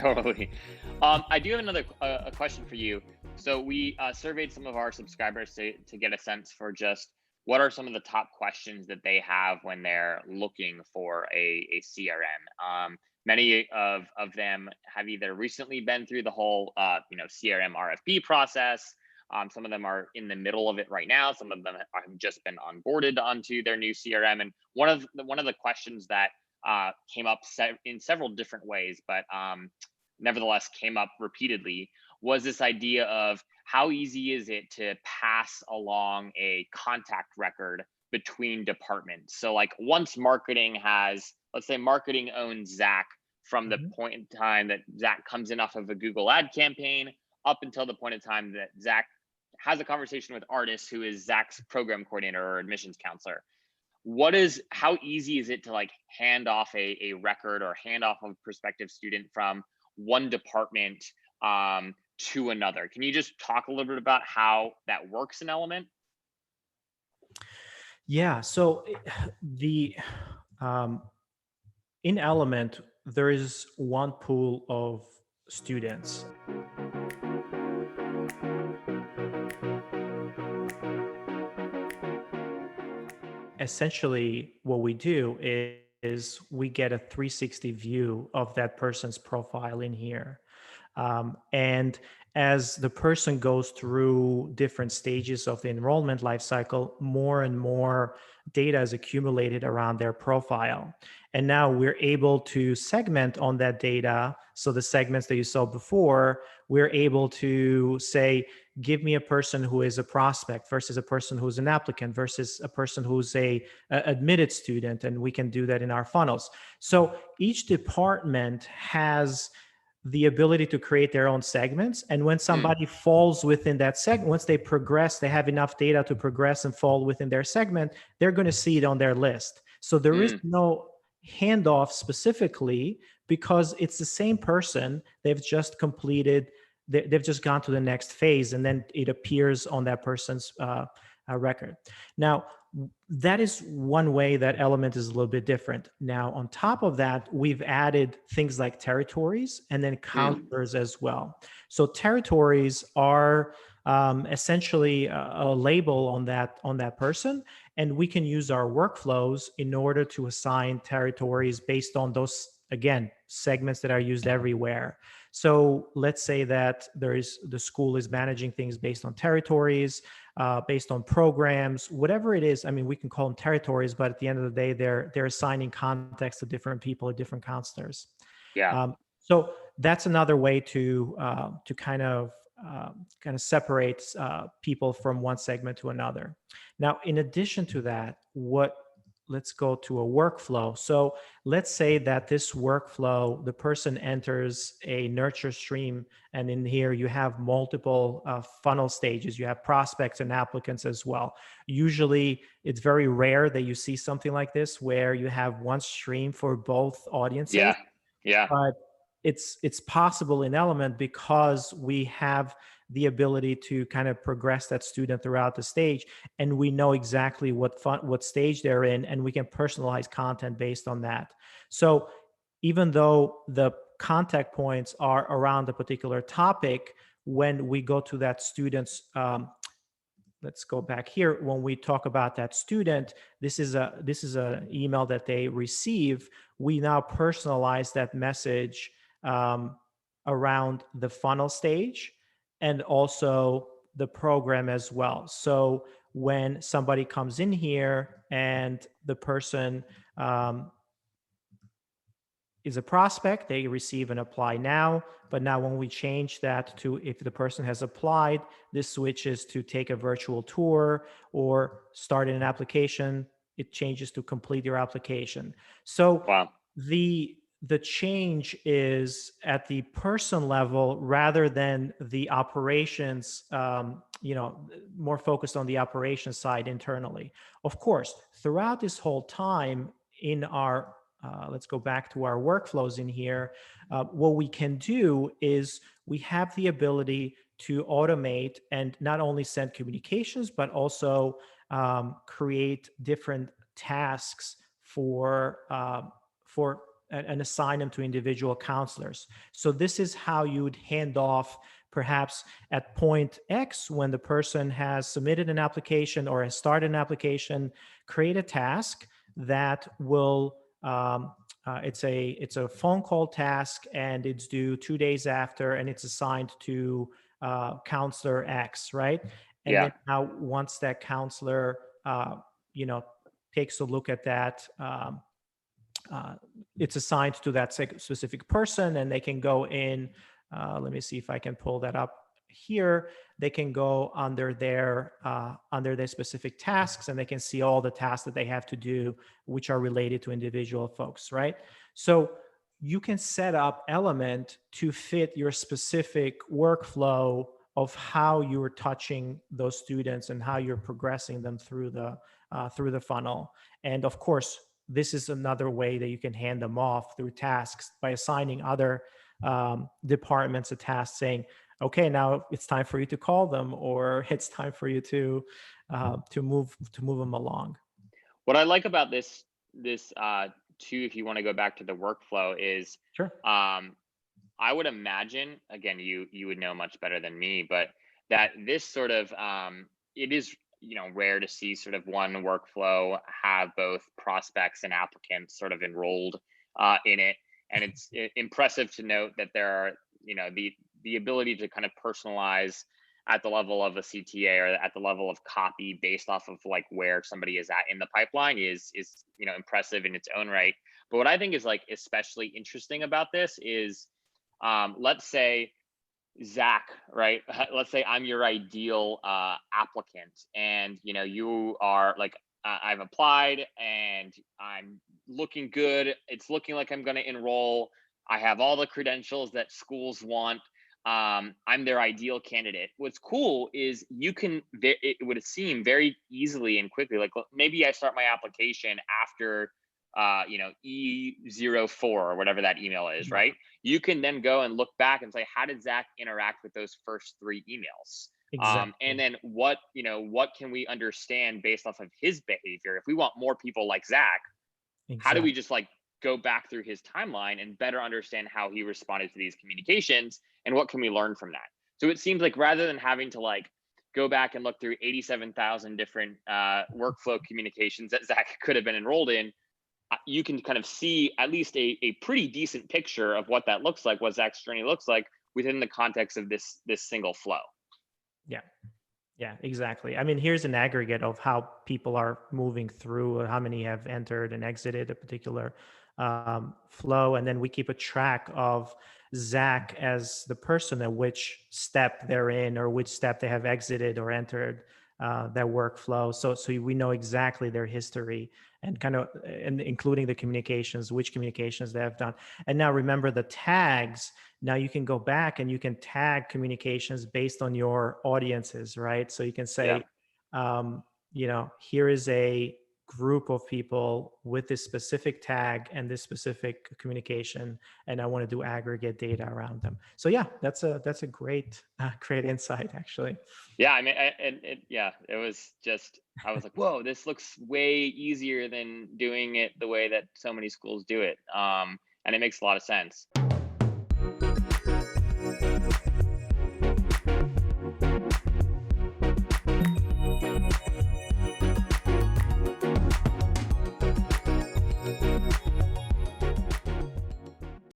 Totally. I do have another a question for you. So we surveyed some of our subscribers to get a sense for just what are some of the top questions that they have when they're looking for a CRM. Many of them have either recently been through the whole CRM RFP process. Some of them are in the middle of it right now. Some of them have just been onboarded onto their new CRM. And one of the questions that came up in several different ways, but nevertheless came up repeatedly, was this idea of how easy is it to pass along a contact record between departments. So like once marketing has, let's say marketing owns Zach from the Mhm. point in time that Zach comes in off of a Google ad campaign up until the point in time that Zach has a conversation with Ardis, who is Zach's program coordinator or admissions counselor. How easy is it to like hand off a record or hand off a prospective student from one department to another? Can you just talk a little bit about how that works in Element? Yeah. So the um, in Element, there is one pool of students. Essentially, what we do is we get a 360 view of that person's profile in here. And as the person goes through different stages of the enrollment lifecycle, more and more data is accumulated around their profile. And now we're able to segment on that data. So the segments that you saw before, we're able to say, give me a person who is a prospect versus a person who's an applicant versus a person who's a admitted student. And we can do that in our funnels. So each department has the ability to create their own segments. And when Mm, somebody falls within that segment, once they progress, they have enough data to progress and fall within their segment, they're going to see it on their list. So there is mm, no handoff specifically because it's the same person. They've just completed, they've just gone to the next phase, and then it appears on that person's record. Now, that is one way that Element is a little bit different. Now, on top of that, we've added things like territories and then mm. counselors as well. So territories are essentially a label on that person, and we can use our workflows in order to assign territories based on those, again, segments that are used everywhere. So let's say that the school is managing things based on territories, based on programs, whatever it is. I mean, we can call them territories, but at the end of the day, they're assigning context to different people at different counselors. Yeah. So that's another way to kind of separate people from one segment to another. Now, in addition to that, let's go to a workflow. So let's say that this workflow, the person enters a nurture stream, and in here you have multiple funnel stages. You have prospects and applicants as well. Usually, it's very rare that you see something like this where you have one stream for both audiences, Yeah. Yeah. but it's possible in Element because we have the ability to kind of progress that student throughout the stage, and we know exactly what stage they're in, and we can personalize content based on that. So even though the contact points are around a particular topic, when we go to that student's let's go back here. When we talk about that student, this is an email that they receive. We now personalize that message um, around the funnel stage and also the program as well. So when somebody comes in here and the person is a prospect, they receive an apply now. But now when we change that to if the person has applied, this switches to take a virtual tour or start an application. It changes to complete your application. So Wow. the change is at the person level rather than the operations, more focused on the operations side internally. Of course, throughout this whole time in our let's go back to our workflows in here. What we can do is we have the ability to automate and not only send communications, but also create different tasks for and assign them to individual counselors. So this is how you would hand off perhaps at point X when the person has submitted an application or has started an application, create a task that will it's a phone call task, and it's due 2 days after, and it's assigned to counselor X, right? And Yeah. then now once that counselor you know takes a look at that, it's assigned to that specific person, and they can go in. Let me see if I can pull that up here. They can go under their specific tasks, and they can see all the tasks that they have to do, which are related to individual folks, right? So you can set up Element to fit your specific workflow of how you're touching those students and how you're progressing them through the funnel. And of course, this is another way that you can hand them off through tasks by assigning other departments a task, saying, okay, now it's time for you to call them, or it's time for you to move them along. What I like about this too, if you want to go back to the workflow, is Sure. I would imagine, again, you would know much better than me, but that this sort of it is, rare to see sort of one workflow have both prospects and applicants sort of enrolled in it. And it's impressive to note that there are, the ability to kind of personalize at the level of a CTA or at the level of copy based off of like where somebody is at in the pipeline is impressive in its own right. But what I think is like especially interesting about this is, let's say Zach, right? Let's say I'm your ideal applicant, and you are like, I've applied and I'm looking good. It's looking like I'm going to enroll. I have all the credentials that schools want. I'm their ideal candidate. What's cool is you can, it would seem very easily and quickly, like maybe I start my application after E04 or whatever that email is, Right. right? You can then go and look back and say, how did Zach interact with those first 3 emails? And Exactly. then what can we understand based off of his behavior? If we want more people like Zach, how do we Exactly. just like go back through his timeline and better understand how he responded to these communications, and what can we learn from that? So it seems like rather than having to like go back and look through 87,000 different workflow communications that Zach could have been enrolled in, you can kind of see at least a pretty decent picture of what that looks like, what Zach's journey looks like within the context of this single flow. Yeah. Yeah, exactly. I mean, here's an aggregate of how people are moving through, how many have entered and exited a particular flow. And then we keep a track of Zach as the person at which step they're in, or which step they have exited or entered that workflow. So we know exactly their history, and kind of, and including the communications, which communications they have done. And now remember the tags. Now you can go back and you can tag communications based on your audiences, right? So you can Yeah. say, here is a group of people with this specific tag and this specific communication, and I want to do aggregate data around them. So yeah, that's a great great insight, actually. Yeah, I mean, it was just, I was like, whoa, this looks way easier than doing it the way that so many schools do it. And it makes a lot of sense.